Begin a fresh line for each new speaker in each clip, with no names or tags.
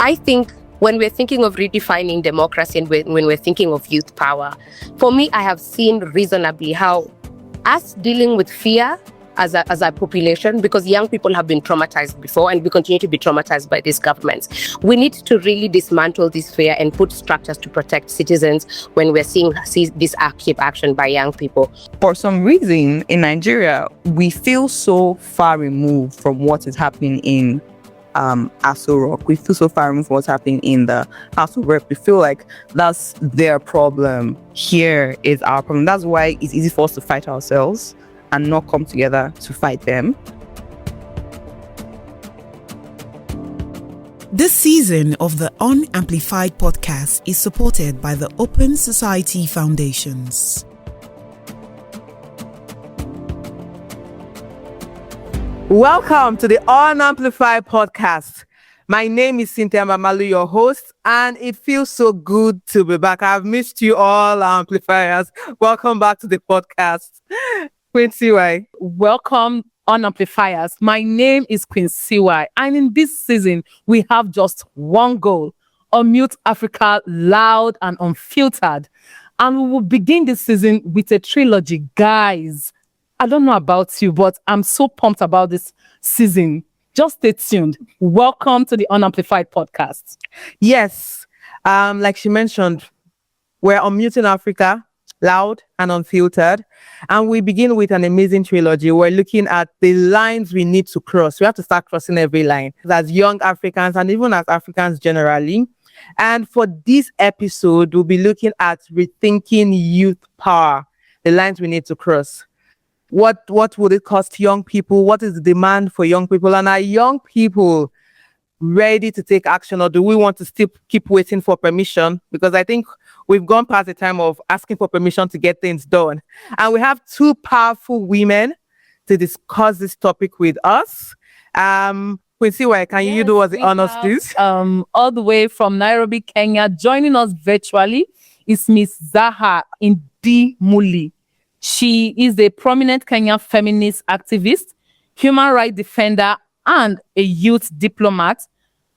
I think when we're thinking of redefining democracy and when we're thinking of youth power, for me, I have seen reasonably how us dealing with fear as a population, because young people have been traumatized before and we continue to be traumatized by these governments. We need to really dismantle this fear and put structures to protect citizens when we're seeing this active action by young people.
For some reason, in Nigeria, we feel so far removed from what is happening in Aso Rock. We feel so far removed from what's happening in the House of Rep. We feel like that's their problem. Here is our problem. That's why it's easy for us to fight ourselves and not come together to fight them.
This season of the Unamplified podcast is supported by the Open Society Foundations.
Welcome to the Unamplified podcast. My name is Cynthia Mamalu, your host, and it feels so good to be back. I've missed you all, amplifiers. Welcome back to the podcast. Quincy Y.
Welcome, Unamplifiers. My name is Quincy Y. And in this season, we have just one goal: unmute Africa loud and unfiltered. And we will begin this season with a trilogy. Guys, I don't know about you, but I'm so pumped about this season. Just stay tuned. Welcome to the Unamplified podcast.
Yes, like she mentioned, we're unmuting Africa loud and unfiltered. And we begin with an amazing trilogy. We're looking at the lines we need to cross. We have to start crossing every line as young Africans and even as Africans generally. And for this episode, we'll be looking at rethinking youth power, the lines we need to cross. What would it cost young people? What is the demand for young people? And are young people ready to take action, or do we want to still keep waiting for permission? Because I think we've gone past the time of asking for permission to get things done. And we have two powerful women to discuss this topic with us. Quincy, can you do us the honors, please?
All the way from Nairobi, Kenya, joining us virtually is Miss Zaha Indimuli. She is a prominent Kenyan feminist activist, human rights defender, and a youth diplomat.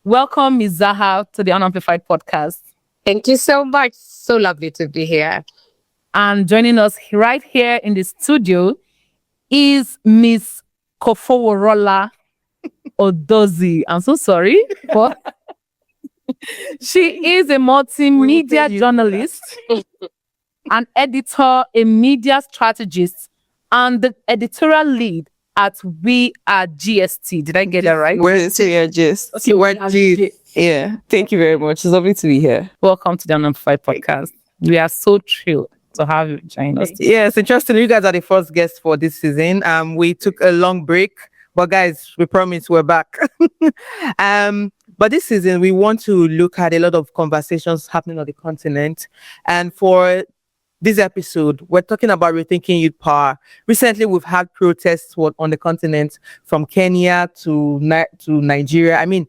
Welcome, Ms. Zaha, to the Unamplified podcast.
Thank you so much. So lovely to be here.
And joining us right here in the studio is Miss Kofoworola Odozi. I'm so sorry, but she is a multimedia journalist, an editor, a media strategist, and the editorial lead at We Are GST. Did I get that right?
We're Syria Gist.
Okay,
We're G. Yeah, thank you very much. It's lovely to be here.
Welcome to the Unamplified podcast. We are so thrilled to have you join us.
Yeah, it's interesting. You guys are the first guests for this season. We took a long break, but guys, we promise we're back. But this season, we want to look at a lot of conversations happening on the continent. And for this episode, we're talking about rethinking youth power. Recently, we've had protests on the continent, from Kenya to Nigeria. I mean,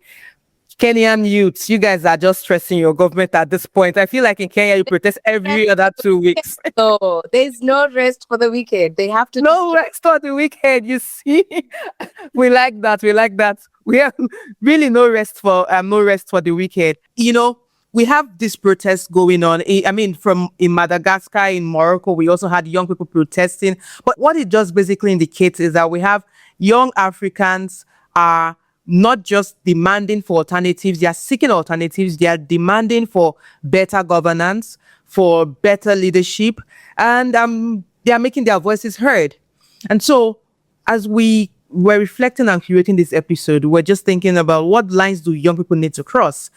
Kenyan youths, you guys are just stressing your government at this point. I feel like in Kenya, you protest every other 2 weeks.
So there's no rest for the weekend. They have to
no rest for the weekend. You see, we like that. We have really no rest for the weekend. You know, we have this protest going on. I mean, in Madagascar, in Morocco, we also had young people protesting. But what it just basically indicates is that we have young Africans are not just demanding for alternatives, they are seeking alternatives, they are demanding for better governance, for better leadership, and they are making their voices heard. And so, as we were reflecting and creating this episode, we're just thinking about what lines do young people need to cross,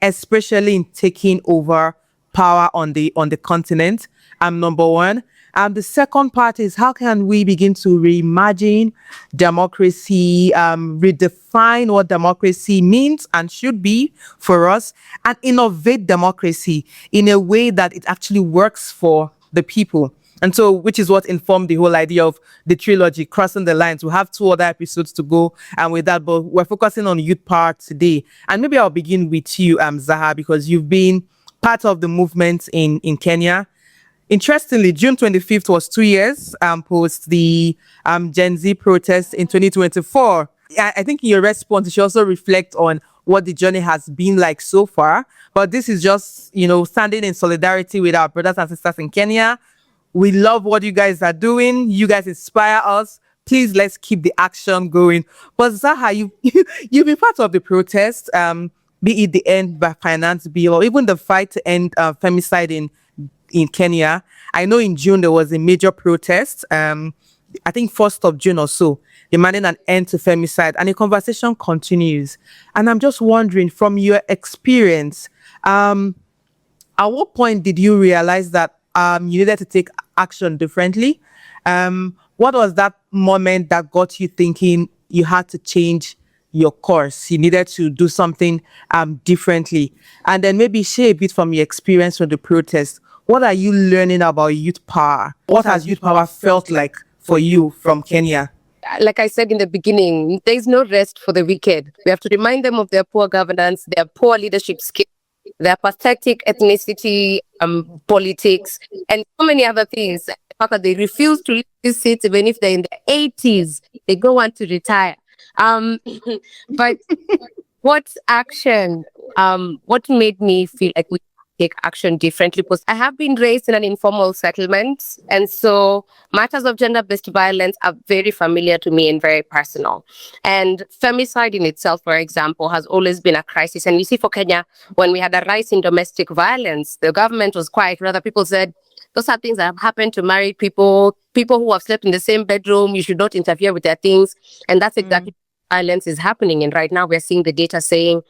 especially in taking over power on the continent. Number one. The second part is, how can we begin to reimagine democracy, redefine what democracy means and should be for us, and innovate democracy in a way that it actually works for the people. And so, which is what informed the whole idea of the trilogy, Crossing the Lines. We have 2 other episodes to go with that, but we're focusing on youth power today. And maybe I'll begin with you, Zaha, because you've been part of the movement in Kenya. Interestingly, June 25th was 2 years post the Gen Z protests in 2024. I think in your response, you should also reflect on what the journey has been like so far. But this is just, standing in solidarity with our brothers and sisters in Kenya. We love what you guys are doing. You guys inspire us. Please, let's keep the action going. But Zaha, you've been part of the protest, be it the End by Finance bill or even the fight to end femicide in Kenya. I know in June there was a major protest. I think 1st of June or so, demanding an end to femicide, and the conversation continues. And I'm just wondering, from your experience, at what point did you realize that you needed to take action differently? What was that moment that got you thinking you had to change your course? You needed to do something differently. And then maybe share a bit from your experience from the protest. What are you learning about youth power? What has youth power felt like for you from Kenya?
Like I said in the beginning, there is no rest for the wicked. We have to remind them of their poor governance, their poor leadership skills, their pathetic ethnicity, politics, and so many other things. The fact that they refuse to leave this seat, even if they're in their 80s, they go on to retire. But what action? What made me feel like we take action differently? Because I have been raised in an informal settlement, and so matters of gender-based violence are very familiar to me and very personal. And femicide in itself, for example, has always been a crisis. And you see, for Kenya, when we had a rise in domestic violence, the government was quiet. Rather, people said, those are things that have happened to married people who have slept in the same bedroom. You should not interfere with their things. And that's exactly what violence is happening. And right now, we're seeing the data saying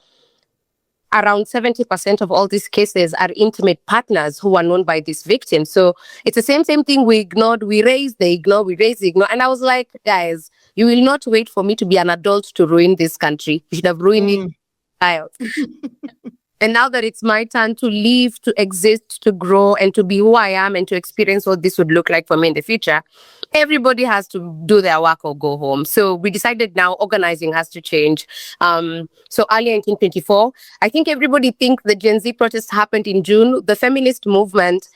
around 70% of all these cases are intimate partners who are known by these victims. So it's the same thing we ignored, we raise, they ignore, we raise, they ignore. And I was like, guys, you will not wait for me to be an adult to ruin this country. You should have ruined it, child. And now that it's my turn to live, to exist, to grow, and to be who I am, and to experience what this would look like for me in the future, everybody has to do their work or go home. So we decided now organizing has to change. So earlier in 2024, I think everybody think the Gen Z protest happened in June. The feminist movement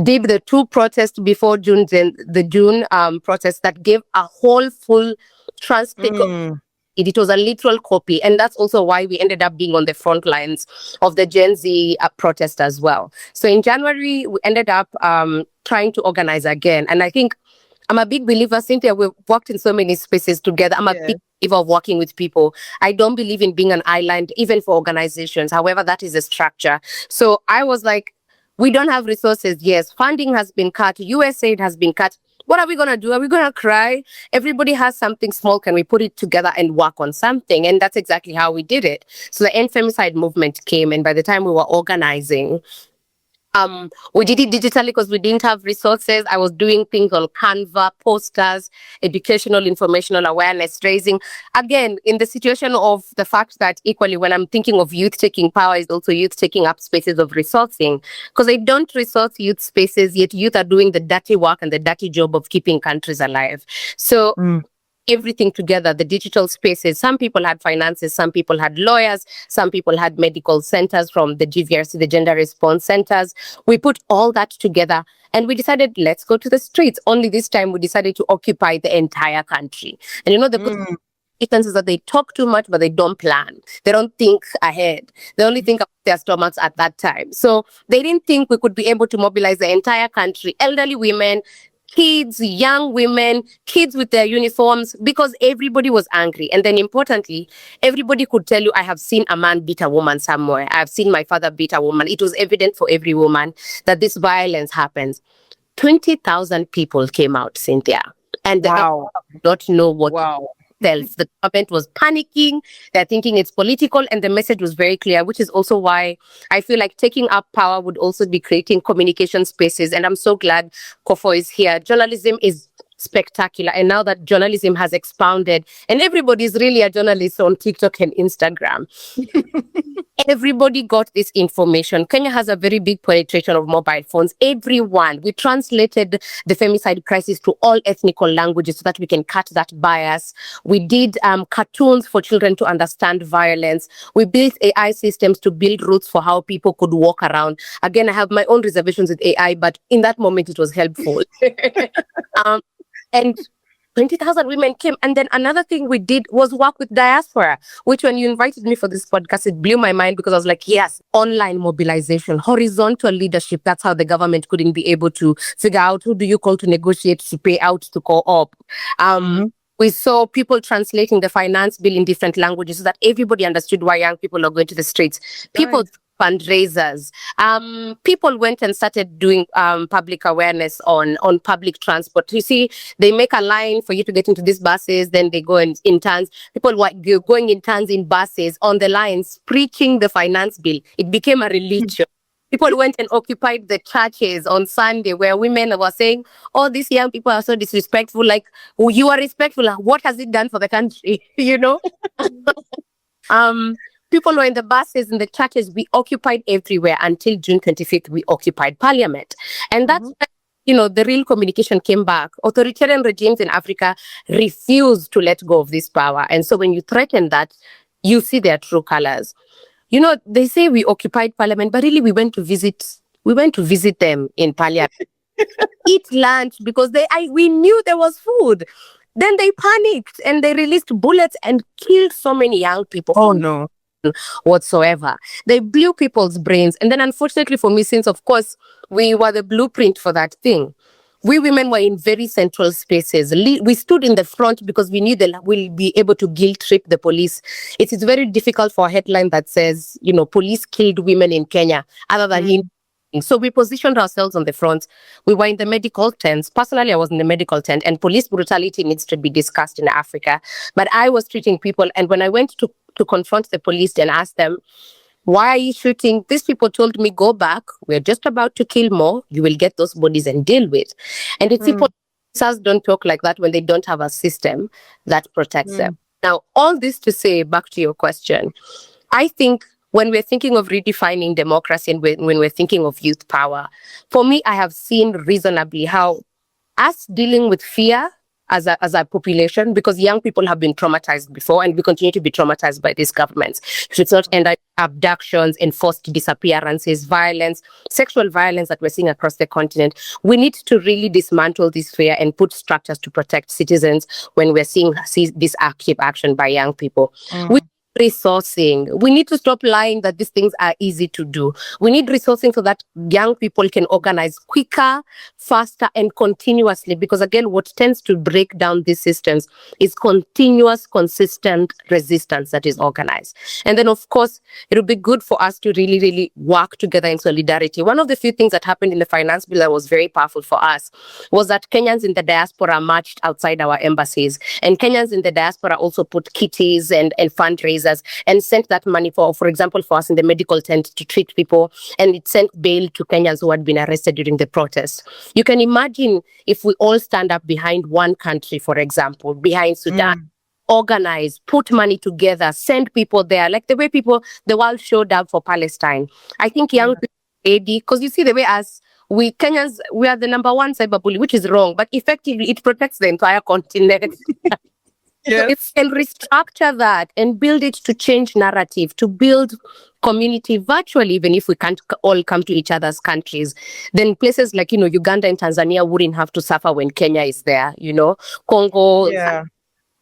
did the 2 protests before June, the June protest that gave a whole full transcript of it was a literal copy. And that's also why we ended up being on the front lines of the Gen Z protest as well. So in January, we ended up trying to organize again. And I think I'm a big believer, Cynthia, we've worked in so many spaces together. I'm a big believer of working with people. I don't believe in being an island, even for organizations. However, that is a structure. So I was like, we don't have resources. Yes, funding has been cut. USAID has been cut. What are we going to do? Are we going to cry? Everybody has something small. Can we put it together and work on something? And that's exactly how we did it. So the End Femicide movement came. And by the time we were organizing, we did it digitally because we didn't have resources. I was doing things on Canva, posters, educational, informational awareness raising. Again, in the situation of the fact that equally when I'm thinking of youth taking power is also youth taking up spaces of resourcing, because they don't resource youth spaces, yet youth are doing the dirty work and the dirty job of keeping countries alive. So everything together, the digital spaces. Some people had finances, some people had lawyers, some people had medical centers from the GVRC, the gender response centers. We put all that together and we decided, let's go to the streets. Only this time we decided to occupy the entire country. And the difference is that they talk too much, but they don't plan. They don't think ahead. They only think about their stomachs at that time. So they didn't think we could be able to mobilize the entire country, elderly women, kids, young women, kids with their uniforms, because everybody was angry. And then importantly, everybody could tell you, I have seen a man beat a woman somewhere. I have seen my father beat a woman. It was evident for every woman that this violence happens. 20,000 people came out, Cynthia. And the government did not know what else. The government was panicking. They're thinking it's political. And the message was very clear, which is also why I feel like taking up power would also be creating communication spaces. And I'm so glad Kofo is here. Journalism is spectacular. And now that journalism has expounded and everybody's really a journalist on TikTok and Instagram, everybody got this information. Kenya has a very big penetration of mobile phones. Everyone, we translated the femicide crisis to all ethnical languages so that we can cut that bias. We did cartoons for children to understand violence. We built AI systems to build routes for how people could walk around. Again, I have my own reservations with AI, but in that moment it was helpful. And 20,000 women came. And then another thing we did was work with diaspora, which when you invited me for this podcast, it blew my mind because I was like, yes, online mobilization, horizontal leadership. That's how the government couldn't be able to figure out who do you call to negotiate to pay out to co-op. We saw people translating the finance bill in different languages so that everybody understood why young people are going to the streets. People fundraisers. People went and started doing public awareness on public transport. You see, they make a line for you to get into these buses, then they go in turns. People were going in turns in buses on the lines, preaching the finance bill. It became a religion. People went and occupied the churches on Sunday where women were saying, oh, these young people are so disrespectful. Like, oh, you are respectful. What has it done for the country? You know? People were in the buses, in the churches. We occupied everywhere until June 25th, we occupied Parliament. And that's when, the real communication came back. Authoritarian regimes in Africa refused to let go of this power. And so when you threaten that, you see their true colors. They say we occupied Parliament, but really we went to visit them in Parliament. Eat lunch because we knew there was food. Then they panicked and they released bullets and killed so many young people.
Oh no.
Whatsoever. They blew people's brains. And then unfortunately for me, since of course we were the blueprint for that thing, we women were in very central spaces. We stood in the front because we knew that we'll be able to guilt trip the police. It is very difficult for a headline that says, police killed women in Kenya, other than him. So we positioned ourselves on the front. We were in the medical tents. Personally, I was in the medical tent, and police brutality needs to be discussed in Africa. But I was treating people, and when I went to confront the police and ask them, why are you shooting? These people told me, go back. We're just about to kill more. You will get those bodies and deal with. And it's people don't talk like that when they don't have a system that protects them. Now, all this to say, back to your question, I think when we're thinking of redefining democracy and when we're thinking of youth power, for me, I have seen reasonably how us dealing with fear as a population, because young people have been traumatized before and we continue to be traumatized by these governments. Should not end up abductions, enforced disappearances, violence, sexual violence that we're seeing across the continent. We need to really dismantle this fear and put structures to protect citizens when we're seeing this active action by young people. Resourcing. We need to stop lying that these things are easy to do. We need resourcing so that young people can organize quicker, faster, and continuously. Because again, what tends to break down these systems is continuous, consistent resistance that is organized. And then, of course, it would be good for us to really, really work together in solidarity. One of the few things that happened in the finance bill that was very powerful for us was that Kenyans in the diaspora marched outside our embassies. And Kenyans in the diaspora also put kitties and fundraisers and sent that money for example, for us in the medical tent to treat people, and it sent bail to Kenyans who had been arrested during the protest. You can imagine if we all stand up behind one country, for example, behind Sudan, organize, put money together, send people there, like the way the world showed up for Palestine. I think young people are ready, because you see the way we Kenyans, we are the number one cyberbully, which is wrong, but effectively it protects the entire continent. So it can restructure that and build it to change narrative, to build community virtually, even if we can't all come to each other's countries. Then places like, Uganda and Tanzania wouldn't have to suffer when Kenya is there, Congo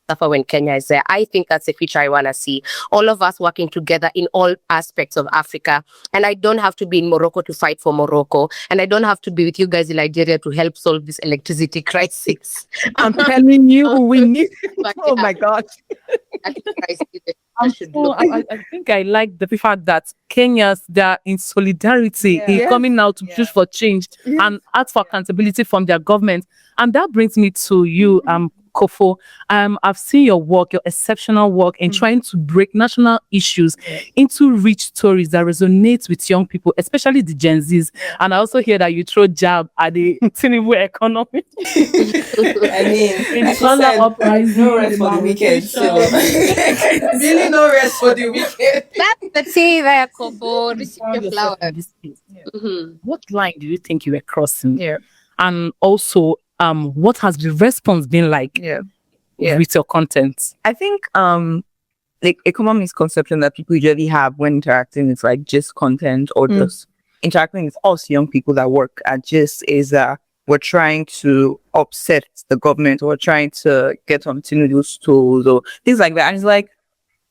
suffer when Kenya is there. I think that's a future I want to see. All of us working together in all aspects of Africa. And I don't have to be in Morocco to fight for Morocco. And I don't have to be with you guys in Nigeria to help solve this electricity crisis.
I'm telling you, we need...
Oh my God.
I think I like the fact that Kenyans, they are in solidarity in coming out to push for change and ask for accountability from their government. And that brings me to you, Kofo. I've seen your work, your exceptional work in trying to break national issues into rich stories that resonate with young people, especially the Gen Zs. And I also hear that you throw jab at the Tinubu economy.
I mean,
it's all uprising,
no rest for the wicked. So. Really no rest for the wicked.
That's the tea there, Kofo. Receive your flowers.
What line do you think you were crossing? And also, what has the response been like with your content?
I think like a common misconception that people usually have when interacting with just content or just interacting with us young people that work at GIST is we're trying to upset the government or trying to get on Tinubu's stools or things like that. And it's like,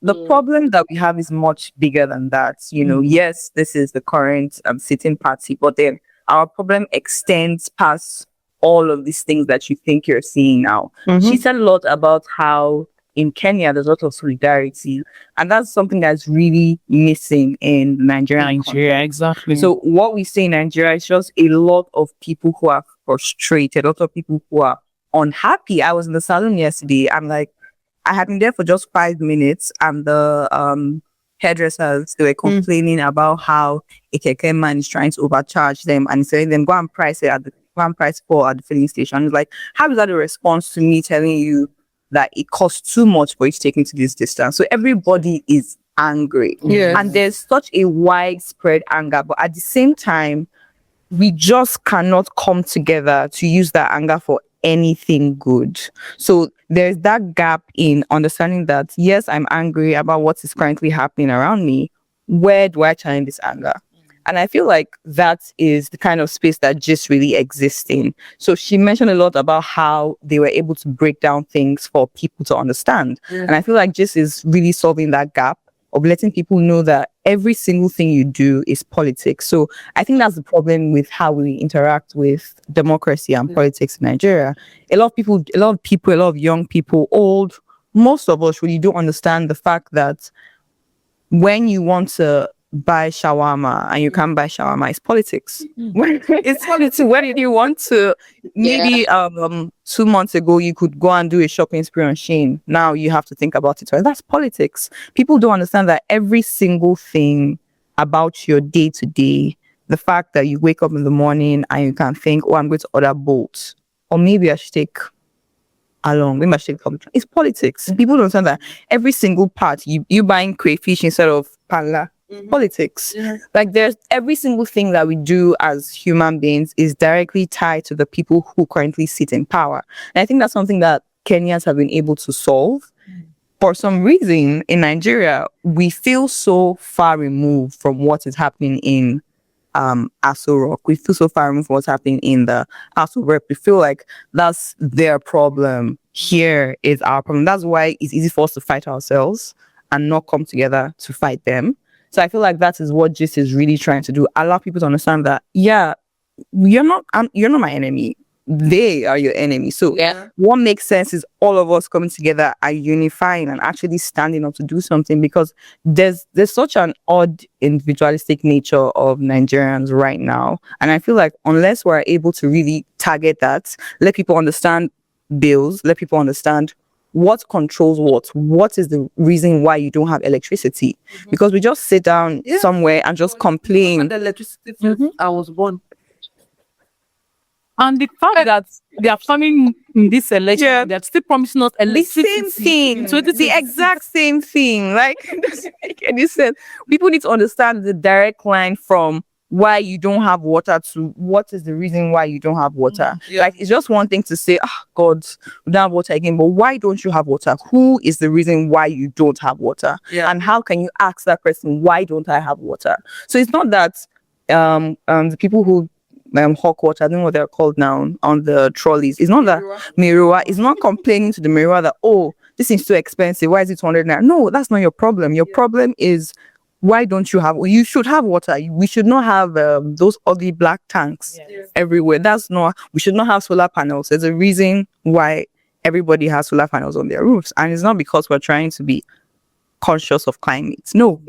the problem that we have is much bigger than that. Yes, this is the current sitting party, but then our problem extends past all of these things that you think you're seeing now. She said a lot about how in Kenya there's a lot of solidarity, and that's something that's really missing in Nigerian context.
Exactly.
So what we see in Nigeria is just a lot of people who are frustrated, a lot of people who are unhappy. I was in the salon yesterday. I'm like, I had been there for just 5 minutes, and the hairdressers, they were complaining about how a keke man is trying to overcharge them and saying them go and price it at the filling station. It's like, how is that a response to me telling you that it costs too much for you to take me to this distance? So everybody is angry.
Yes.
And there's such a widespread anger, but at the same time, we just cannot come together to use that anger for anything good. So there's that gap in understanding that, yes, I'm angry about what is currently happening around me. Where do I channel this anger? And I feel like that is the kind of space that just really exists in. So she mentioned a lot about how they were able to break down things for people to understand. And I feel like just is really solving that gap of letting people know that every single thing you do is politics. So I think that's the problem with how we interact with democracy and politics in Nigeria. A lot of young people, old, most of us really don't understand the fact that when you want to buy shawarma and you can't buy shawarma, it's politics. It's politics. When did you want to? Maybe 2 months ago you could go and do a shopping spree on Shein. Now you have to think about it. So that's politics. People don't understand that every single thing about your day to day, the fact that you wake up in the morning and you can think, oh, I'm going to order Bolt, or maybe I should take along. Maybe I should take public transport. It's politics. People don't understand that every single part, you buying crayfish instead of pala. Politics. Like there's every single thing that we do as human beings is directly tied to the people who currently sit in power. And I think that's something that Kenyans have been able to solve. For some reason in Nigeria, we feel so far removed from what is happening in Aso Rock. We feel so far removed from what's happening in the House of Rep. We feel like that's their problem. Here is our problem. That's why it's easy for us to fight ourselves and not come together to fight them. So I feel like that is what GIST is really trying to do. Allow people to understand that, you're not my enemy. They are your enemy. So what makes sense is all of us coming together and unifying and actually standing up to do something, because there's such an odd individualistic nature of Nigerians right now. And I feel like unless we're able to really target that, let people understand bills, let people understand what controls what is the reason why you don't have electricity, because we just sit down somewhere and just complain.
And the electricity, I was born.
And the fact that they are coming in this election, they're still promising us electricity.
The same thing, the exact same thing. Like, it doesn't make any sense. People need to understand the direct line from why you don't have water to what is the reason why you don't have water. Like, it's just one thing to say, God, we don't have water again, but why don't you have water? Who is the reason why you don't have water? And how can you ask that person, why don't I have water? So it's not that the people who hawk water, I don't know what they're called now, on the trolleys, it's not that Mirua is not complaining to the Mirua that, oh, this is too expensive, why is it 200 naira? No, that's not your problem. Your problem is, why don't you have? You should have water. We should not have those ugly black tanks everywhere. We should not have solar panels. There's a reason why everybody has solar panels on their roofs, and it's not because we're trying to be conscious of climate. No,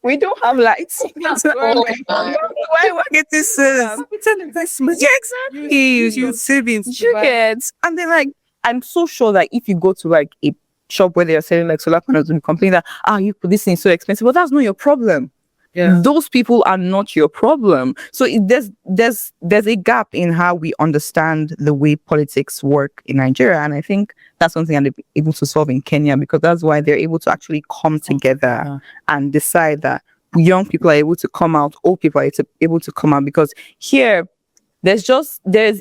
we don't have lights. Why get this?
It's an investment.
Yeah, exactly.
You savings.
You get, and then like, I'm so sure that if you go to like a shop where they're selling like solar panels and complain that this thing is so expensive, but that's not your problem. Those people are not your problem. So there's a gap in how we understand the way politics work in Nigeria, and I think that's something that they're able to solve in Kenya, because that's why they're able to actually come together and decide that young people are able to come out, old people are able to come out, because here there's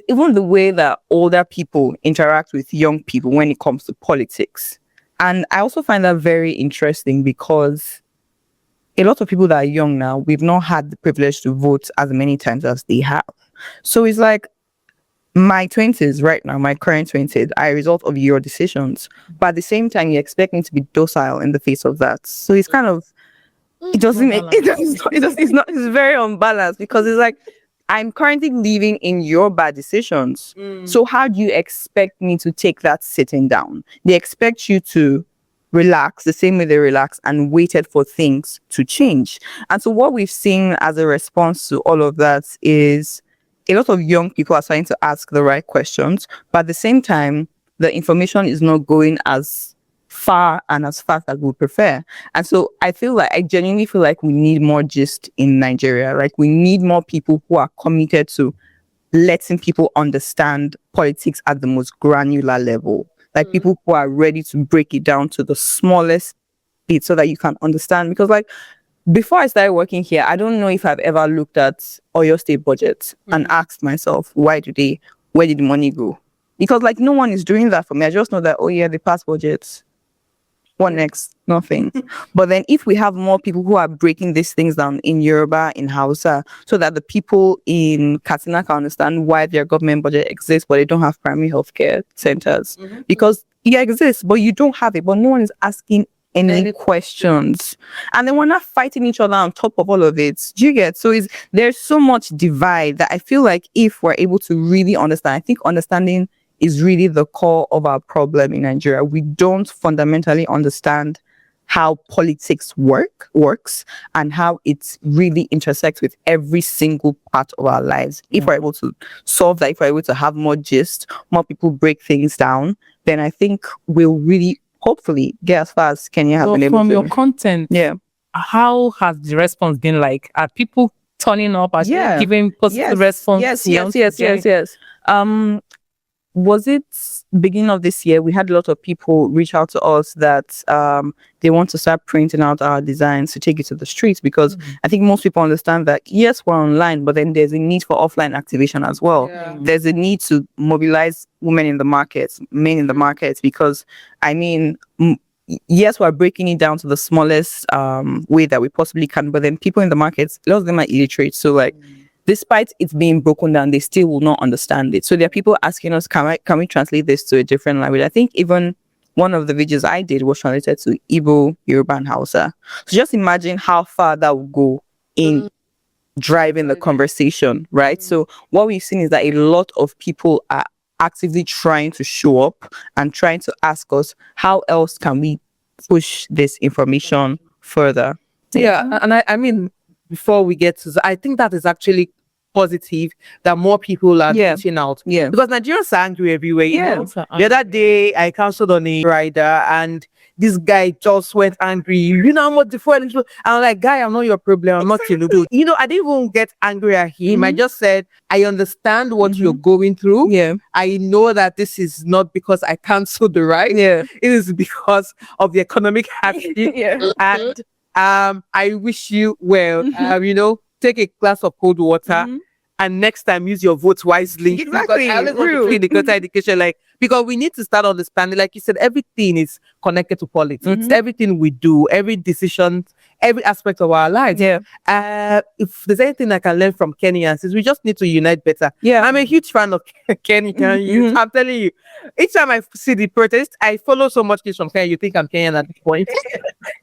even the way that older people interact with young people when it comes to politics. And I also find that very interesting, because a lot of people that are young now, we've not had the privilege to vote as many times as they have. So it's like, my 20s right now, my current 20s, are a result of your decisions. But at the same time, you expect me to be docile in the face of that. So it's kind of, it doesn't make, it's very unbalanced, because it's like, I'm currently living in your bad decisions. So how do you expect me to take that sitting down? They expect you to relax the same way they relax and waited for things to change. And so what we've seen as a response to all of that is a lot of young people are starting to ask the right questions, but at the same time, the information is not going as far and as fast as we prefer. And so I genuinely feel like we need more gist in Nigeria. Like, we need more people who are committed to letting people understand politics at the most granular level. Like, people who are ready to break it down to the smallest bit so that you can understand. Because, like, before I started working here, I don't know if I've ever looked at Oyo State budget and asked myself, where did the money go? Because, like, no one is doing that for me. I just know that, oh yeah, they passed budgets. What next? Nothing. But then if we have more people who are breaking these things down in Yoruba, in Hausa, so that the people in Katsina can understand why their government budget exists, but they don't have primary healthcare centers. Because it exists, but you don't have it, but no one is asking any questions. And then we're not fighting each other on top of all of it. Do you get? So there's so much divide that I feel like if we're able to really understand, I think understanding is really the core of our problem in Nigeria. We don't fundamentally understand how politics works and how it really intersects with every single part of our lives. If we're able to solve that, if we're able to have more gist, more people break things down, then I think we'll really, hopefully, get as far as Kenya has been able to.
From your content, how has the response been like? Are people turning up? Are you giving positive response?
Yes. Was it beginning of this year? We had a lot of people reach out to us that they want to start printing out our designs to take it to the streets, because I think most people understand that, yes, we're online, but then there's a need for offline activation as well. There's a need to mobilize women in the markets, men in the markets, because I mean, yes, we're breaking it down to the smallest way that we possibly can, but then people in the markets, a lot of them are illiterate. So, like, despite it being broken down, they still will not understand it. So there are people asking us, can we translate this to a different language? I think even one of the videos I did was translated to Igbo, Yoruba, and Hausa. So just imagine how far that would go in driving the conversation, right? So what we've seen is that a lot of people are actively trying to show up and trying to ask us, how else can we push this information further?
Yeah, and I mean, before we get to, I think that is actually positive that more people are reaching out. Because Nigerians are angry everywhere. You know? The other day, I counseled on a rider, and this guy just went angry. You know how much the fuel is? I'm like, guy, I'm not your problem. I'm not your Tinubu. You know, I didn't even get angry at him. I just said, I understand what you're going through. I know that this is not because I canceled the ride. It is because of the economic hardship. And I wish you well. You know, take a glass of cold water, and next time use your votes wisely.
Exactly.
Because I always want to play the greater education, like, because we need to start understanding, like you said, everything is connected to politics. It's everything we do, every decision, every aspect of our lives. If there's anything I can learn from Kenyans, is we just need to unite better. I'm a huge fan of Kenyan youth. I'm telling you, each time I see the protest, I follow so much kids from Kenya. You think I'm Kenyan at this point?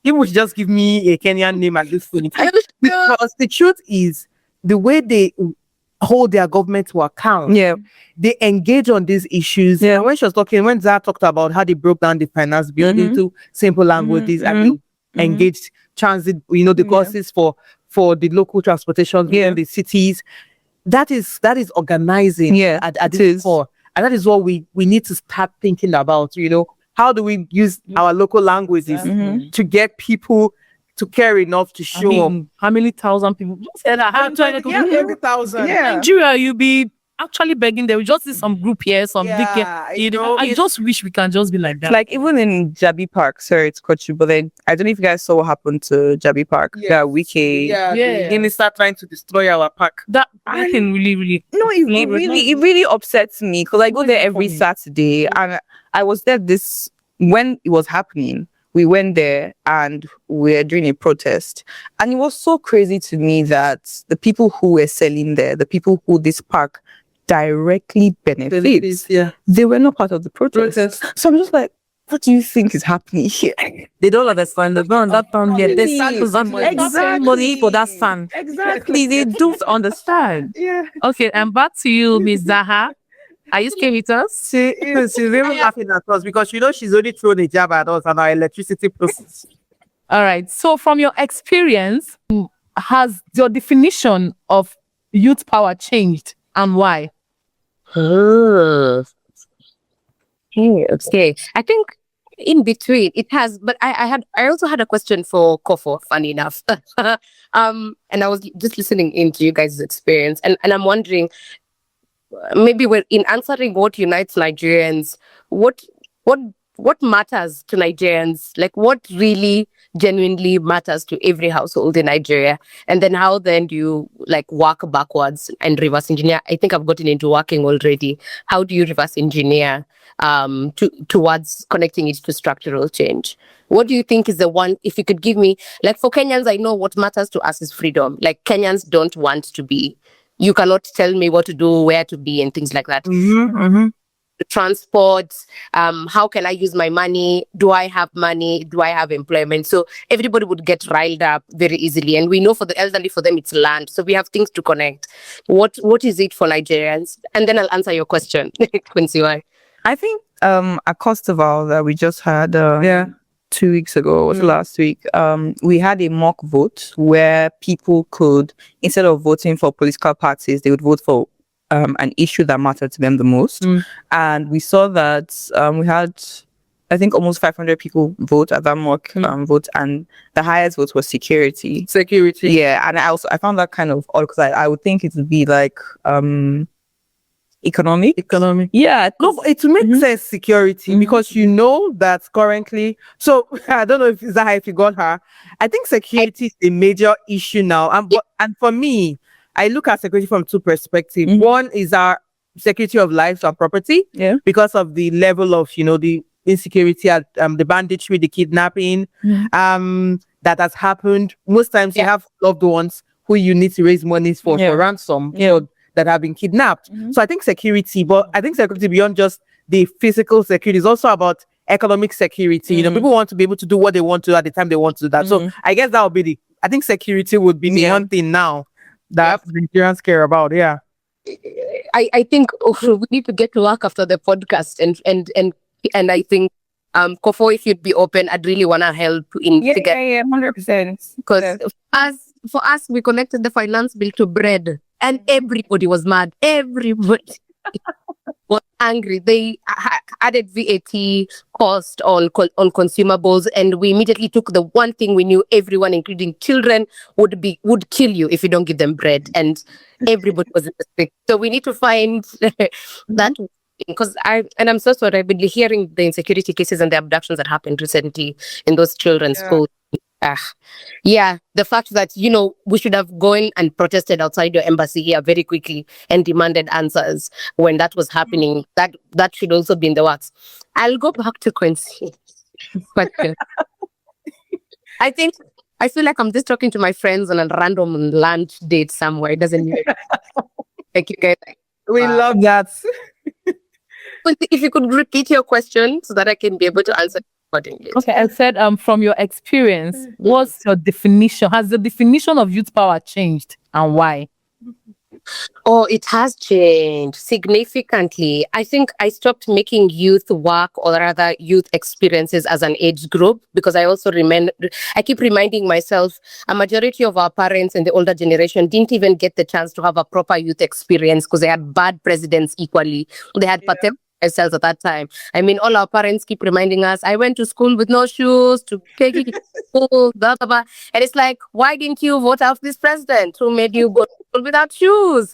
People should just give me a Kenyan name at this point. Because the truth is, the way they hold their government to account, they engage on these issues. And when she was talking, when Zara talked about how they broke down the finance bill into simple languages, and they engaged transit, you know, the courses for the local transportation in the cities, that is organizing at its core. And that is what we need to start thinking about. You know, how do we use our local languages to get people to care enough to show up?
How many thousand people just said that?
Every thousand.
Nigeria, you be actually begging them. We just see some group here, some big here. You know, I just wish we can just be like that.
Like, even in Jabi Park, sorry to cut you, but then I don't know if you guys saw what happened to Jabi Park. Wiki.
They start trying to destroy our park.
That can really
no, it really upsets me, because I go there every Saturday, and I was there when it was happening. We went there and we were doing a protest, and it was so crazy to me that the people who were selling there, the people who this park directly benefits, they were not part of the protest. So I'm just like, what do you think is happening here?
They don't understand the ground. That time, yeah, they start money for that stand.
Exactly.
They don't understand.
Yeah.
Okay, and back to you, Ms. Zaha. Are you still with us?
She's even laughing at us because she's only thrown a jab at us and our electricity process.
All right. So, from your experience, has your definition of youth power changed, and why?
Okay. I think in between it has, but I also had a question for Kofo, funny enough. And I was just listening into you guys' experience, and I'm wondering, maybe we're in answering what unites Nigerians, what what what matters to Nigerians, like what really genuinely matters to every household in Nigeria, and then how then do you like work backwards and reverse engineer? I think I've gotten into working already. How do you reverse engineer towards connecting it to structural change? What do you think is the one, if you could give me, like for Kenyans, I know what matters to us is freedom. Like Kenyans don't want to be, you cannot tell me what to do, where to be, and things like that. Transport, how can I use my money? Do I have money? Do I have employment? So everybody would get riled up very easily. And we know for the elderly, for them, it's land. So we have things to connect. What is it for Nigerians? And then I'll answer your question, Quincy. Why?
I think at Costaval that we just had 2 weeks ago, or last week, we had a mock vote where people could, instead of voting for political parties, they would vote for an issue that mattered to them the most. And we saw that we had, I think, almost 500 people vote at that mock vote, and the highest vote was security. Yeah, and I found that kind of odd because I would think it would be like economy.
Yeah, no, it makes sense security because you know that currently. So I don't know if is that how you got her. I think security is a major issue now, and for me, I look at security from two perspectives. One is our security of lives or property, because of the level of the insecurity, at the banditry, the kidnapping, that has happened. Most times you have loved ones who you need to raise money for ransom. That have been kidnapped. So I think security, but I think security beyond just the physical security is also about economic security. People want to be able to do what they want to at the time they want to do that. So I guess that would be I think security would be the one thing now that Nigerians care about. Yeah.
I think we need to get to work after the podcast and I think Kofo, if you'd be open, I'd really want to help in
100%.
Because for us, we connected the finance bill to bread. And everybody was mad. Everybody was angry. They added VAT cost on consumables, and we immediately took the one thing we knew everyone, including children, would kill you if you don't give them bread. And everybody was in the street. So we need to find that. Because I'm so sorry, I've been hearing the insecurity cases and the abductions that happened recently in those children's schools. The fact that we should have gone and protested outside your embassy here very quickly and demanded answers when that was happening, that should also be in the works. I'll go back to Quincy. I feel like I'm just talking to my friends on a random lunch date somewhere. It doesn't mean like you guys.
We love that.
If you could repeat your question so that I can be able to answer accordingly.
Okay, I said from your experience, what's your definition? Has the definition of youth power changed, and why?
Oh, it has changed significantly. I think I stopped making youth work, or rather youth experiences, as an age group, because I also I keep reminding myself a majority of our parents in the older generation didn't even get the chance to have a proper youth experience because they had bad presidents equally. They had ourselves at that time. I mean, all our parents keep reminding us, I went to school with no shoes, to school, blah, blah, blah. And it's like, why didn't you vote out this president who made you go to school without shoes?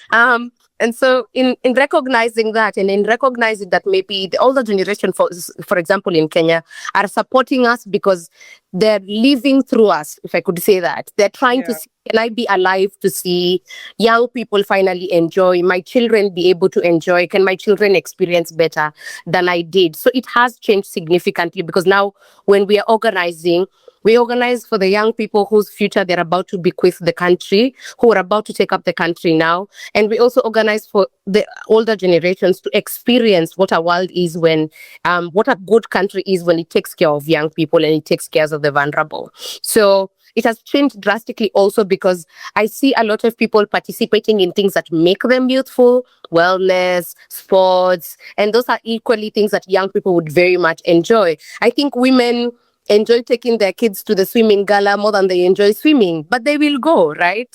And so in recognizing that, and in recognizing that maybe the older generation, for example, in Kenya, are supporting us because they're living through us, if I could say that. They're trying to see Can I be alive to see young people finally enjoy? My children be able to enjoy? Can my children experience better than I did? So it has changed significantly because now when we are organizing, we organize for the young people whose future they're about to bequeath the country, who are about to take up the country now. And we also organize for the older generations to experience what a world is when, what a good country is when it takes care of young people and it takes care of the vulnerable. So it has changed drastically also because I see a lot of people participating in things that make them youthful, wellness, sports, and those are equally things that young people would very much enjoy. I think women enjoy taking their kids to the swimming gala more than they enjoy swimming, but they will go, right?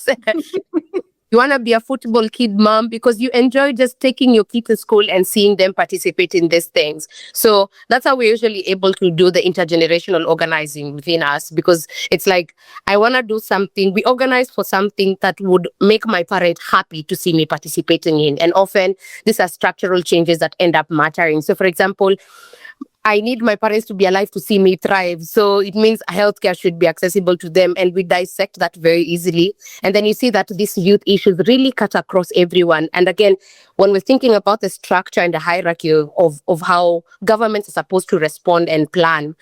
You want to be a football kid, mom, because you enjoy just taking your kid to school and seeing them participate in these things. So that's how we're usually able to do the intergenerational organizing within us because it's like, I want to do something. We organize for something that would make my parent happy to see me participating in. And often these are structural changes that end up mattering. So, for example, I need my parents to be alive to see me thrive. So it means healthcare should be accessible to them. And we dissect that very easily. And then you see that these youth issues really cut across everyone. And again, when we're thinking about the structure and the hierarchy of how governments are supposed to respond and plan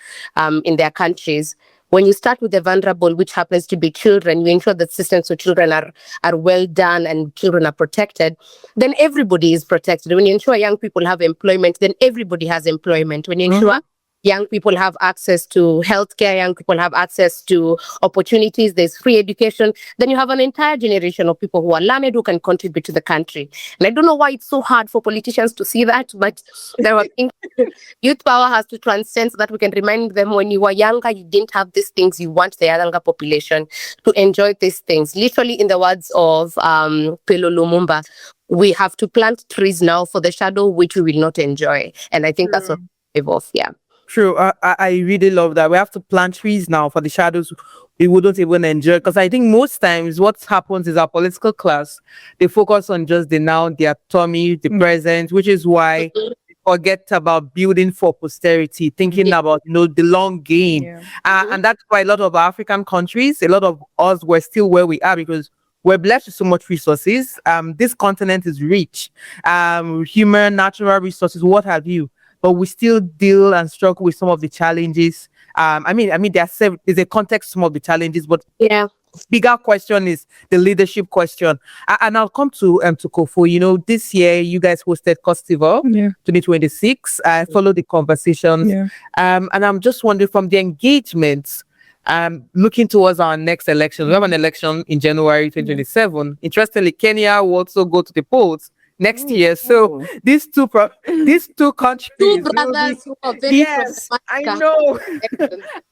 in their countries, when you start with the vulnerable, which happens to be children, you ensure that systems for children are well done and children are protected, then everybody is protected. When you ensure young people have employment, then everybody has employment. When you ensure young people have access to healthcare, young people have access to opportunities, there's free education, then you have an entire generation of people who are learned who can contribute to the country. And I don't know why it's so hard for politicians to see that, but there are things youth power has to transcend so that we can remind them when you were younger, you didn't have these things. You want the younger population to enjoy these things. Literally, in the words of Pelo Lumumba, we have to plant trees now for the shadow, which we will not enjoy. And I think that's what we of, yeah.
True. I really love that. We have to plant trees now for the shadows we wouldn't even enjoy. Because I think most times what happens is our political class, they focus on just the now, their tummy, the present, which is why we forget about building for posterity, thinking about, the long game. And that's why a lot of African countries, a lot of us, we're still where we are because we're blessed with so much resources. This continent is rich, human, natural resources, what have you. But we still deal and struggle with some of the challenges. There's a context to some of the challenges, but bigger question is the leadership question. And I'll come to Kofu. This year you guys hosted Costival 2026. I followed the conversations. And I'm just wondering from the engagements, looking towards our next election. We have an election in January 2027. Interestingly, Kenya will also go to the polls next year. So these two countries,
two brothers who are very
I know.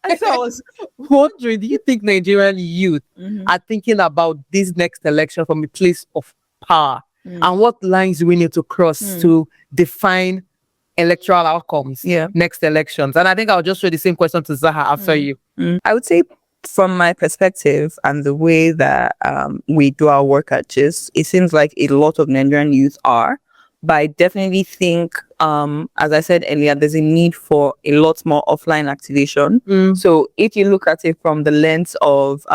And so I was wondering, do you think Nigerian youth are thinking about this next election from a place of power? And what lines do we need to cross to define electoral outcomes next elections? And I think I'll just throw the same question to Zaha after you.
I would say from my perspective and the way that we do our work at GIST, it seems like a lot of Nigerian youth are. But I definitely think, as I said earlier, there's a need for a lot more offline activation. So if you look at it from the lens of,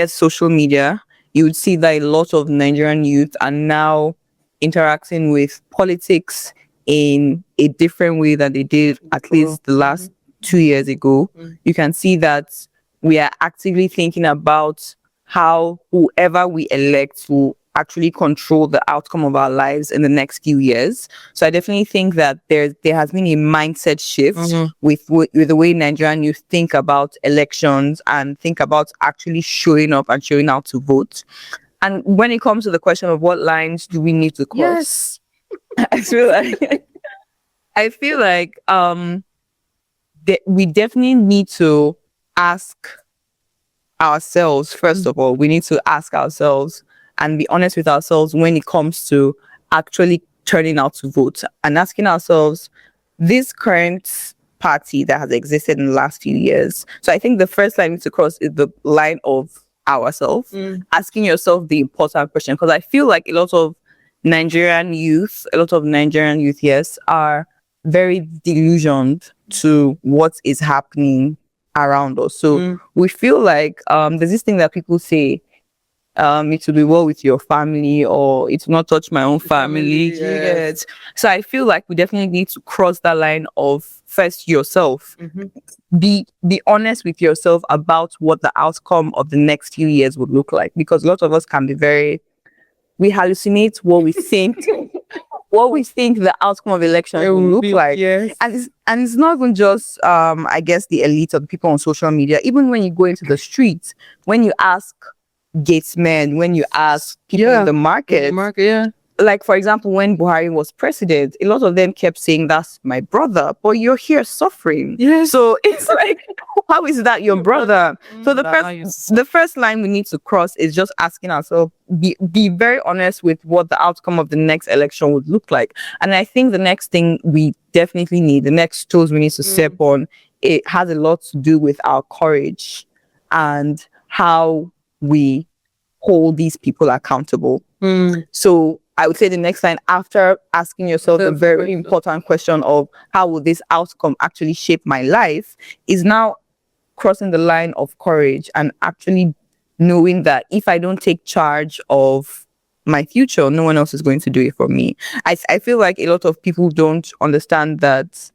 social media, you would see that a lot of Nigerian youth are now interacting with politics in a different way than they did at least the last 2 years ago. You can see that we are actively thinking about how whoever we elect will actually control the outcome of our lives in the next few years. So I definitely think that there has been a mindset shift with the way Nigerian youth think about elections and think about actually showing up and showing out to vote. And when it comes to the question of what lines do we need to cross, I feel like we definitely need to ask ourselves, first of all, we need to ask ourselves and be honest with ourselves when it comes to actually turning out to vote and asking ourselves, this current party that has existed in the last few years. So I think the first line to cross is the line of ourselves, asking yourself the important question, because I feel like a lot of Nigerian youth, yes, are very delusioned to what is happening around us. So we feel like there's this thing that people say, it will be well with your family, or it will not touch my own family.
yes.
So I feel like we definitely need to cross that line of first yourself. Be honest with yourself about what the outcome of the next few years would look like, because a lot of us can be we hallucinate what we think the outcome of election will look like.
Yes.
And it's not even just I guess the elite or the people on social media. Even when you go into the streets, when you ask gatesmen, when you ask people in the market, like for example, when Buhari was president, a lot of them kept saying, "That's my brother," but you're here suffering. So it's like, how is that your brother? So the first line we need to cross is just asking ourselves, be very honest with what the outcome of the next election would look like. And I think the next thing we definitely need, the next tools we need to step on, it has a lot to do with our courage and how we hold these people accountable. So I would say the next line, after asking yourself the very important question of how will this outcome actually shape my life, is now crossing the line of courage and actually knowing that if I don't take charge of my future, no one else is going to do it for me. I feel like a lot of people don't understand that,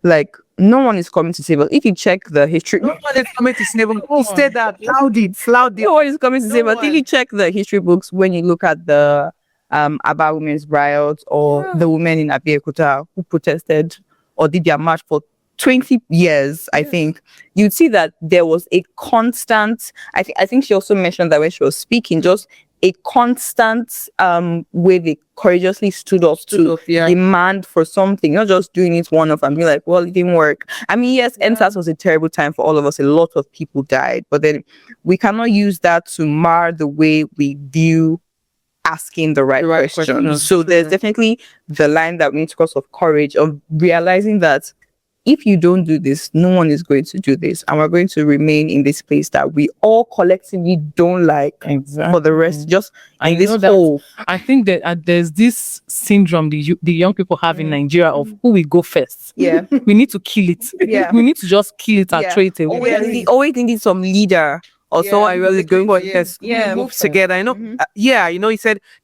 like, no one is coming to save us. If you check the history,
No one is coming to save us. Who said that? Loudly.
No one is coming to save us. If you check the history books, when you look at the Aba women's riot, or the women in Abeokuta who protested or did their march for 20 years, I think, you'd see that there was a constant, I think she also mentioned that when she was speaking, just a constant way they courageously stood up to demand for something, not just doing it one-off and being like, well, it didn't work. I mean, yes, NSAS was a terrible time for all of us. A lot of people died, but then we cannot use that to mar the way we view asking the right questions. So there's definitely the line that we need to cross of courage, of realizing that if you don't do this, no one is going to do this, and we're going to remain in this place that we all collectively don't like for the rest. Just in this hole.
I think that there's this syndrome the young people have in Nigeria of who will go first. We need to kill it. We need to just kill it and throw it away.
Always needing some leader or someone really going for
move together. You know, you know,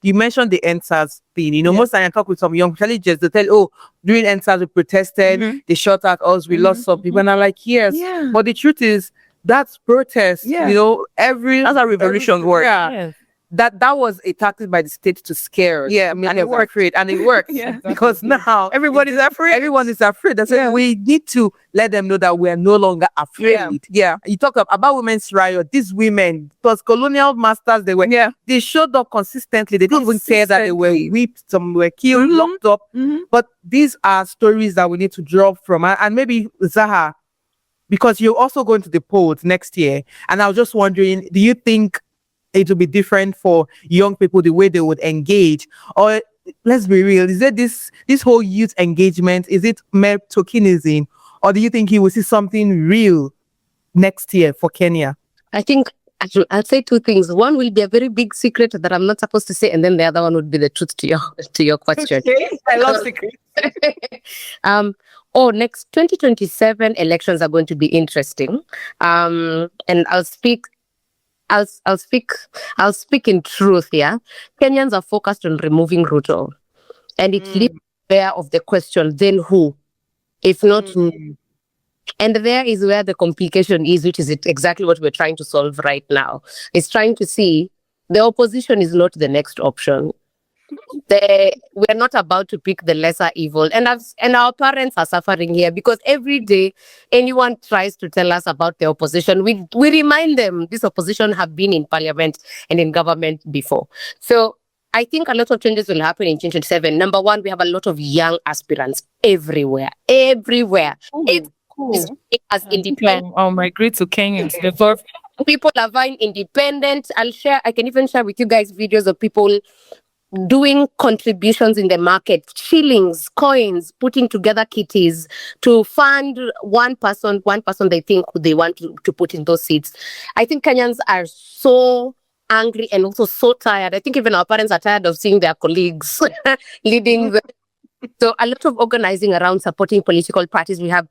you mentioned the NSAS thing. You know, most time I talk with some young challenges, they tell, during NSAS we protested, they shot at us, we lost some people, and I'm like, yes. But the truth is, that's protest. You know, that's
how revolutions work.
That was a tactic by the state to scare us. I mean, and it worked. And it works. Because now
everybody's afraid.
Everyone is afraid. That's why we need to let them know that we are no longer afraid. You talk about women's riot. These women, plus colonial masters, they showed up consistently. They didn't even care that they were whipped, some were killed, locked up. But these are stories that we need to draw from. And maybe Zaha, because you're also going to the polls next year. And I was just wondering, do you think it will be different for young people, the way they would engage? Or let's be real, is it this whole youth engagement, is it mere tokenism, or do you think you will see something real next year for Kenya?
I think I'll say two things. One will be a very big secret that I'm not supposed to say, and then the other one would be the truth to your question.
Okay. I love secrets.
Next 2027 elections are going to be interesting. And I'll speak in truth. Kenyans are focused on removing Ruto, and it leaves aware of the question, then who, if not who? And there is where the complication is, which is exactly what we're trying to solve right now. It's trying to see the opposition is not the next option. We're not about to pick the lesser evil, and our parents are suffering here because every day anyone tries to tell us about the opposition, we remind them this opposition have been in parliament and in government before. So I think a lot of changes will happen in 2027. Number one, we have a lot of young aspirants everywhere. It's as independent.
Migrate to Kenya.
People are vying independent. I can even share with you guys videos of people doing contributions in the market, shillings, coins, putting together kitties to fund one person they think they want to put in those seats. I think Kenyans are so angry and also so tired. I think even our parents are tired of seeing their colleagues leading the So a lot of organizing around supporting political parties. We have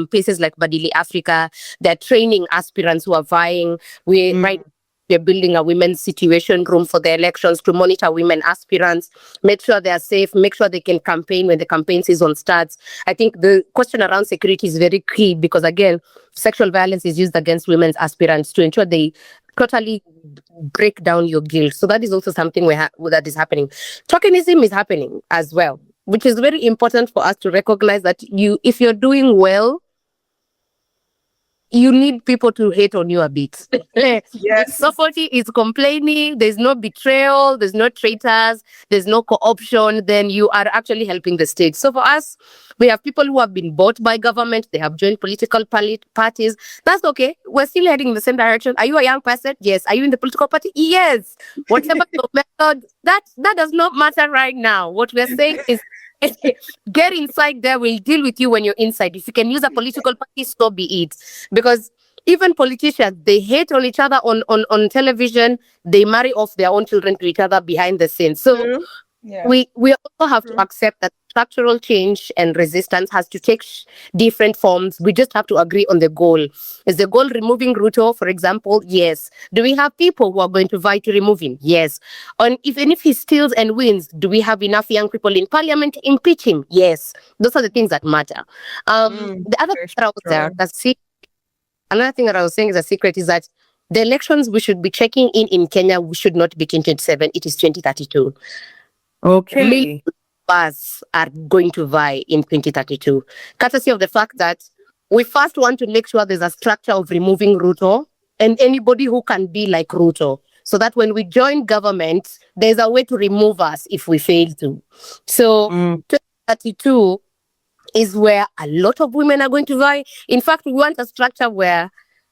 places like Badili Africa. They're training aspirants who are vying. We're building a women's situation room for the elections to monitor women aspirants, make sure they are safe, make sure they can campaign when the campaign season starts. I think the question around security is very key because, again, sexual violence is used against women's aspirants to ensure they totally break down your guilt. So that is also something that is happening. Tokenism is happening as well, which is very important for us to recognize that if you're doing well, you need people to hate on you a bit. If somebody is complaining, there's no betrayal, there's no traitors, there's no co-option, then you are actually helping the state. So for us, we have people who have been bought by government, they have joined political parties. That's okay. We're still heading in the same direction. Are you a young person? Yes. Are you in the political party? Yes. Whatever your method, that does not matter right now. What we're saying is get inside there. We'll deal with you when you're inside. If you can use a political party, so be it. Because even politicians, they hate on each other on television. They marry off their own children to each other behind the scenes. So we also have to accept that structural change and resistance has to take different forms. We just have to agree on the goal. Is the goal removing Ruto, for example? Yes. Do we have people who are going to vie to remove him? Yes. And even if he steals and wins, do we have enough young people in parliament to impeach him? Yes. Those are the things that matter. The other thing that I was there, another thing that I was saying is a secret is that the elections we should be checking in Kenya, we should not be 2027, it is 2032.
Okay.
Millions of us are going to vie in 2032, courtesy of the fact that we first want to make sure there's a structure of removing Ruto and anybody who can be like Ruto, so that when we join government, there's a way to remove us if we fail to. So 2032 is where a lot of women are going to vie. In fact, we want a structure where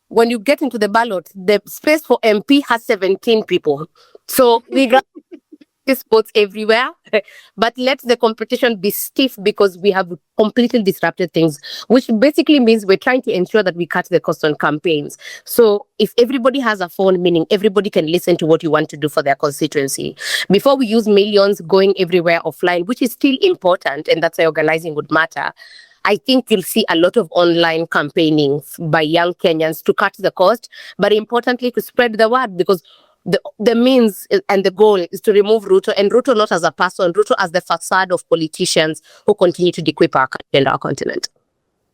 when you get into the ballot, the space for MP has 17 people. So we got sports everywhere, but let the competition be stiff because we have completely disrupted things, which basically means we're trying to ensure that we cut the cost on campaigns. So if everybody has a phone, meaning everybody can listen to what you want to do for their constituency, before we use millions going everywhere offline, which is still important, and that's why organizing would matter. I think you'll see a lot of online campaigning by young Kenyans to cut the cost, but importantly to spread the word, because the means and the goal is to remove Ruto, and Ruto not as a person, Ruto as the facade of politicians who continue to decrep our country and our continent.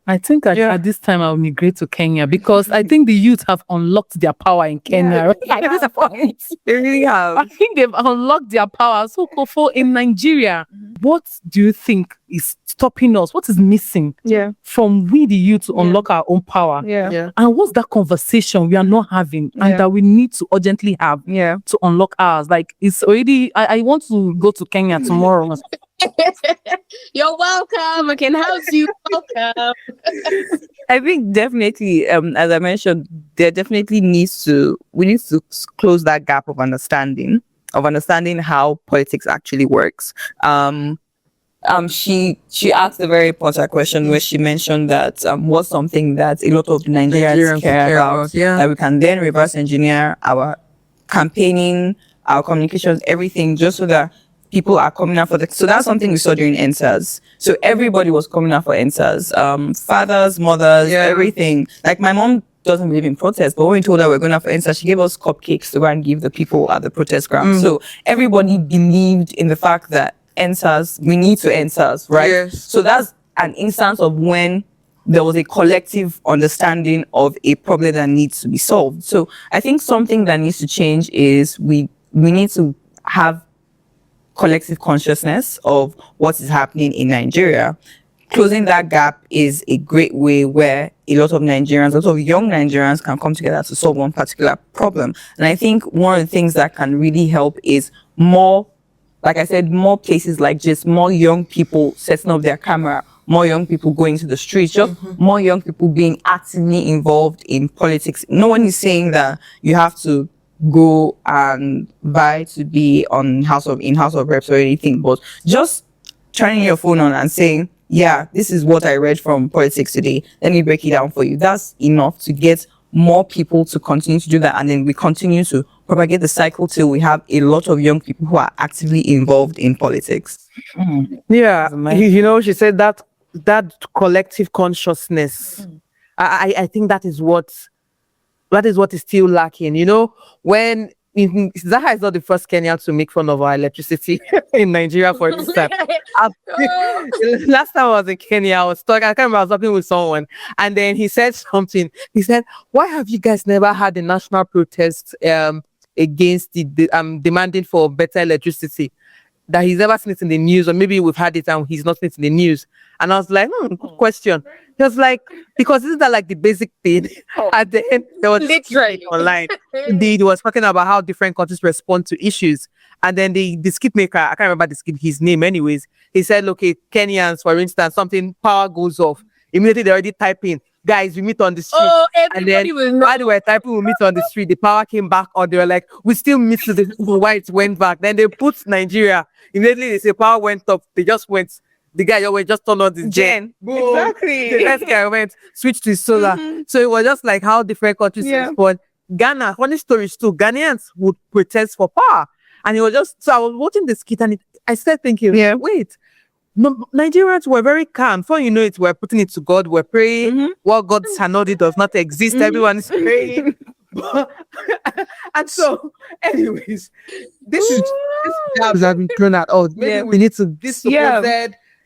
I think at this time I'll migrate to Kenya because I think the youth have unlocked their power in Kenya.
At this point, they really have.
I think they've unlocked their power. So, Kofo, in Nigeria, what do you think is stopping us? What is missing from we, the youth, to unlock our own power? And what's that conversation we are not having and that we need to urgently have to unlock ours? Like, it's already, I want to go to Kenya tomorrow.
You're welcome. I can house you. Welcome.
I think definitely, as I mentioned, there definitely we need to close that gap of understanding how politics actually works. She asked a very important question where she mentioned that what's something that a lot of Nigerians care about, that we can then reverse engineer our campaigning, our communications, everything, just so that people are coming out for so that's something we saw during NSAS. So everybody was coming out for NSAS. Fathers, mothers, everything. Like my mom doesn't believe in protest, but when we told her we're going out for NSAS, she gave us cupcakes to go and give the people at the protest ground. So everybody believed in the fact that NSAS, we need to NSAS, right? Yes. So that's an instance of when there was a collective understanding of a problem that needs to be solved. So I think something that needs to change is we need to have collective consciousness of what is happening in Nigeria. Closing that gap is a great way where a lot of Nigerians, a lot of young Nigerians can come together to solve one particular problem. And I think one of the things that can really help is more, like I said, more places like just more young people setting up their camera, more young people going to the streets, just more young people being actively involved in politics. No one is saying that you have to go and vie to be in House of Reps or anything, but just turning your phone on and saying, yeah, this is what I read from politics today, let me break it down for you. That's enough to get more people to continue to do that, and then we continue to propagate the cycle till we have a lot of young people who are actively involved in politics.
Yeah, she said that collective consciousness. I think that is what is still lacking. When Zaha is not the first Kenyan to make fun of our electricity in Nigeria, for instance. Last time I was in Kenya, I can't remember, I was talking with someone, and then he said something. He said, "Why have you guys never had a national protest against the demanding for better electricity?" That he's never seen it in the news, or maybe we've had it and he's not seen it in the news. And I was like, good question. He was like, because isn't that like the basic thing? At the end, there was literally online. Indeed, he was talking about how different countries respond to issues. And then the skit maker, I can't remember his name anyways, he said, okay, Kenyans, for instance, something power goes off. Immediately they already type in, guys, we meet on the street. And then while they were typing, we meet on the street, the power came back, or they were like, we still meet to the why it went back. Then they put Nigeria. Immediately they say power went up. They just went. The guy just turned on the gen. Boom. Exactly. The next guy went, switched to solar. So it was just like how different countries respond. Ghana, funny stories too. Ghanaians would protest for power. And it was just, so I was watching the skit and I started thinking, wait, Nigerians were very calm. Before you know it, we're putting it to God. We're praying. What God cannot do does not exist. Everyone is praying. And so, anyways, this jabs have been thrown at us. Maybe we need to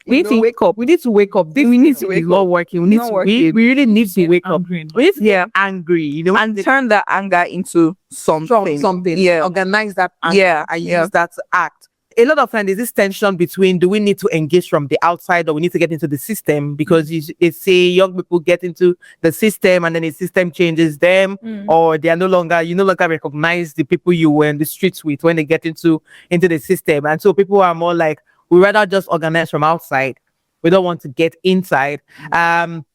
we need to wake up. We need to wake up. We need to wake up working. We really need to wake up. We need to get angry,
and turn that anger into something.
Yeah, organize that anger and use that to act. A lot of times there's this tension between, do we need to engage from the outside or we need to get into the system? Because it's say young people get into the system and then the system changes them, or they are no longer recognize the people you were in the streets with when they get into the system. And so people are more like, we rather just organize from outside. We don't want to get inside. And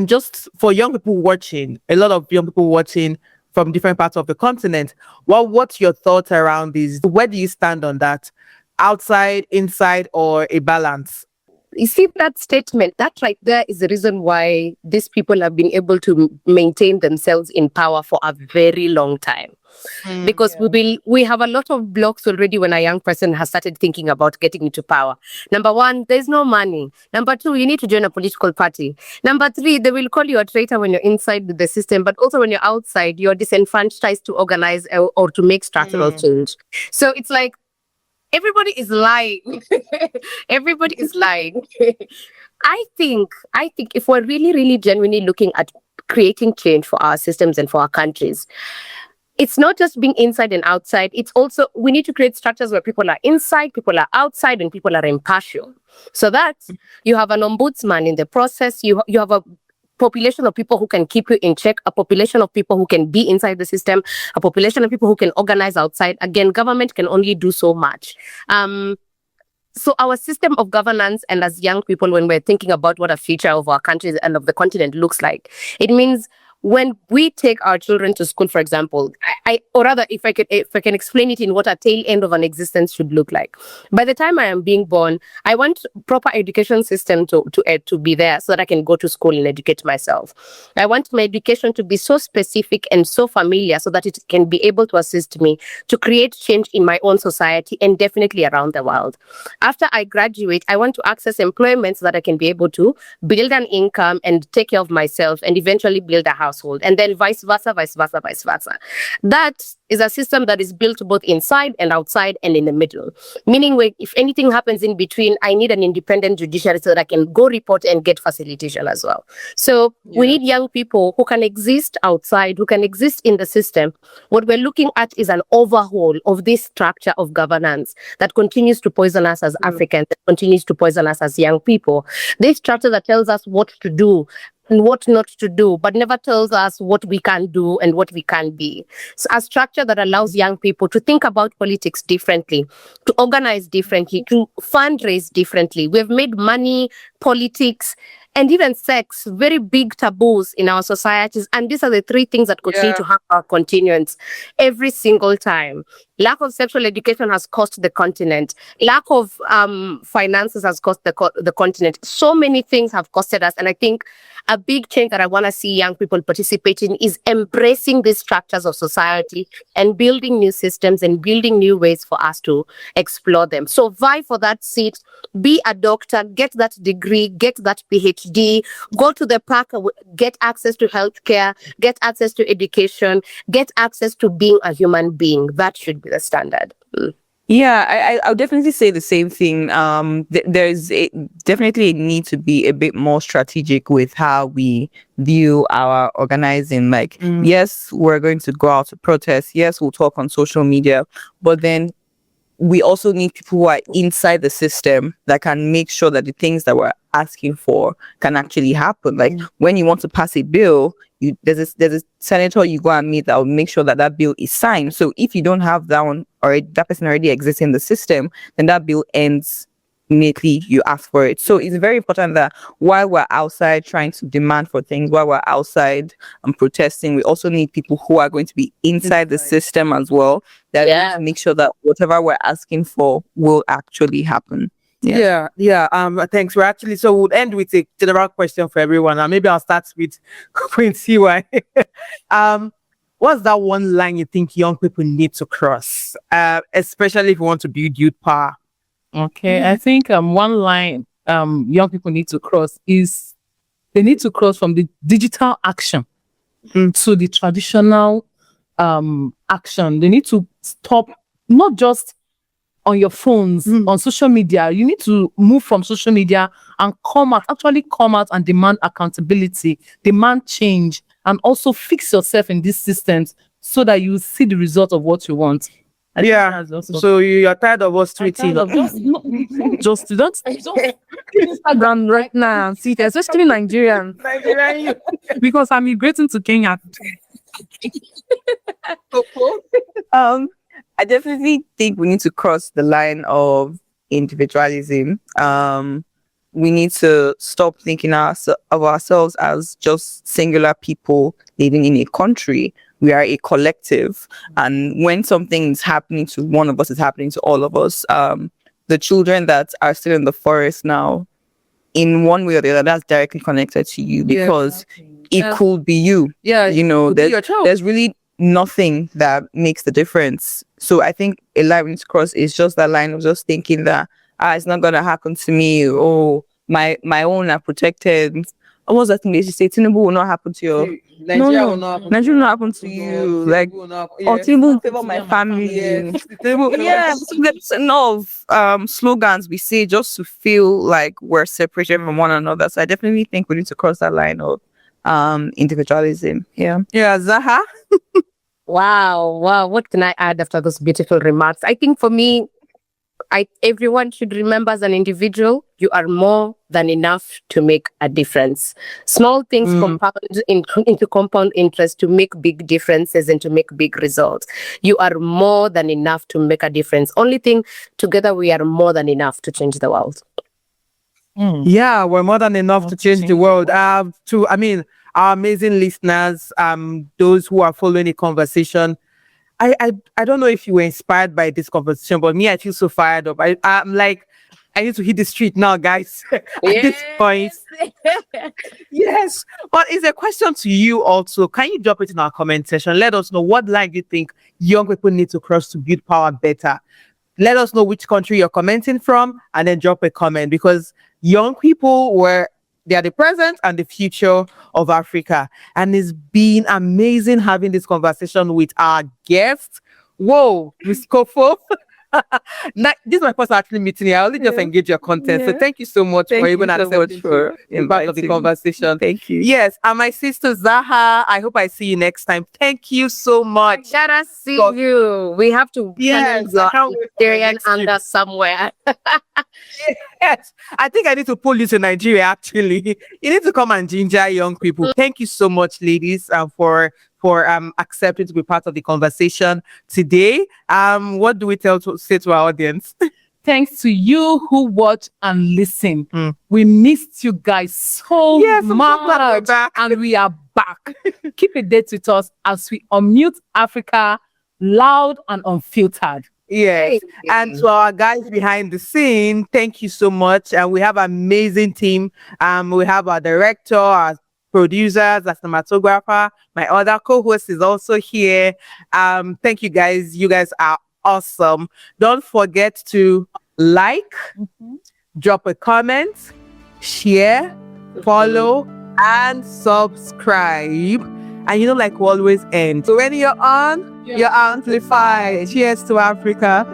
just for young people watching, a lot of young people watching from different parts of the continent, what's your thoughts around this? Where do you stand on that? Outside, inside, or a balance?
You see that statement, that right there is the reason why these people have been able to maintain themselves in power for a very long time. Because we have a lot of blocks already when a young person has started thinking about getting into power. Number one, there's no money. Number two, you need to join a political party. Number three, they will call you a traitor when you're inside the system, but also when you're outside, you're disenfranchised to organize or to make structural change. So it's like, everybody is lying. Everybody is lying. I think if we're really, really genuinely looking at creating change for our systems and for our countries, it's not just being inside and outside. It's also, we need to create structures where people are inside, people are outside, and people are impartial. So that you have an ombudsman in the process. You have a population of people who can keep you in check, a population of people who can be inside the system, a population of people who can organize outside. Again, government can only do so much. So our system of governance, and as young people, when we're thinking about what a future of our country and of the continent looks like, it means when we take our children to school, for example, or rather, if I can explain it in what a tail end of an existence should look like. By the time I am being born, I want proper education system to be there so that I can go to school and educate myself. I want my education to be so specific and so familiar so that it can be able to assist me to create change in my own society and definitely around the world. After I graduate, I want to access employment so that I can be able to build an income and take care of myself and eventually build a household, and then vice versa. That is a system that is built both inside and outside and in the middle. Meaning, if anything happens in between, I need an independent judiciary so that I can go report and get facilitation as well. So we need young people who can exist outside, who can exist in the system. What we're looking at is an overhaul of this structure of governance that continues to poison us as Africans, that continues to poison us as young people. This structure that tells us what to do and what not to do, but never tells us what we can do and what we can be. So a structure that allows young people to think about politics differently, to organize differently, to fundraise differently. We've made money, politics, and even sex very big taboos in our societies. And these are the three things that continue to have our continuance every single time. Lack of sexual education has cost the continent. Lack of finances has cost the continent. So many things have costed us. And I think a big change that I want to see young people participate in is embracing these structures of society and building new systems and building new ways for us to explore them. So vie for that seat, be a doctor, get that degree, get that PhD, go to the park, get access to healthcare, get access to education, get access to being a human being. That should be the standard.
Yeah, I'll definitely say the same thing. There's definitely a need to be a bit more strategic with how we view our organizing. Like, yes, we're going to go out to protest. Yes, we'll talk on social media, but then we also need people who are inside the system that can make sure that the things that we're asking for can actually happen. Like when you want to pass a bill, there's a senator you go and meet that will make sure that that bill is signed. So if you don't have that one, or that person already exists in the system, then that bill ends immediately you ask for it. So it's very important that while we're outside trying to demand for things, while we're outside and protesting, we also need people who are going to be inside the system as well, that are going to make sure that whatever we're asking for will actually happen.
Thanks. So we'll end with a general question for everyone, and maybe I'll start with Quincy. What's that one line you think young people need to cross, especially if you want to build youth power?
Okay, I think one line young people need to cross is they need to cross from the digital action to the traditional action. They need to stop, not just on your phones, on social media. You need to move from social media and come out and demand accountability, demand change, and also fix yourself in these systems so that you see the result of what you want.
So you're tired of us tweeting?
Just Instagram right now and see it, especially Nigerian. Because I'm migrating to Kenya.
I definitely think we need to cross the line of individualism. We need to stop thinking of ourselves as just singular people living in a country. We are a collective, and when something is happening to one of us, it's happening to all of us. The children that are still in the forest now, in one way or the other, that's directly connected to you, because it could be you. There's really nothing that makes the difference. So I think a line we need to cross is just that line of just thinking that it's not gonna happen to me. Oh, my own are protected. What was that thing they should say? Tinubu will not happen to you. Nigeria will not happen to you. Like, Tinubu will favor my family. There's enough slogans we say just to feel like we're separated from one another. So I definitely think we need to cross that line of individualism.
Zaha.
Wow. What can I add after those beautiful remarks? I think for me, everyone should remember, as an individual, you are more than enough to make a difference. Small things compound into compound interest to make big differences and to make big results. You are more than enough to make a difference. Only thing, together we are more than enough to change the world.
Yeah, we're more than enough to change the world. Our amazing listeners, those who are following the conversation, I don't know if you were inspired by this conversation, but me, I feel so fired up. I'm like, I need to hit the street now, guys. At this point. Yes. But it's a question to you also. Can you drop it in our comment section? Let us know what line you think young people need to cross to build power better. Let us know which country you're commenting from, and then drop a comment, because young people they are the present and the future of Africa. And it's been amazing having this conversation with our guest. Whoa, Miss Kofo. This is my first actually meeting here. I only just engage your content. So thank you so much for even accepting for part of the conversation.
Thank you.
Yes, and my sister Zaha, I hope I see you next time. Thank you so much.
Let us see you. We have to Nigerian under somewhere.
Yes, I think I need to pull you to Nigeria. Actually, you need to come and ginger young people. Thank you so much, ladies, for accepting to be part of the conversation today. What do we say to our audience?
Thanks to you who watch and listen. We missed you guys so much, and we are back. Keep a date with us as we unmute Africa loud and unfiltered.
Yes. And to our guys behind the scene, thank you so much. And we have an amazing team. We have our director, our producers, our cinematographer. My other co-host is also here. Thank you guys. You guys are awesome. Don't forget to like, drop a comment, share, follow, and subscribe. And like we always end. So when you're on, you're amplified. Cheers to Africa.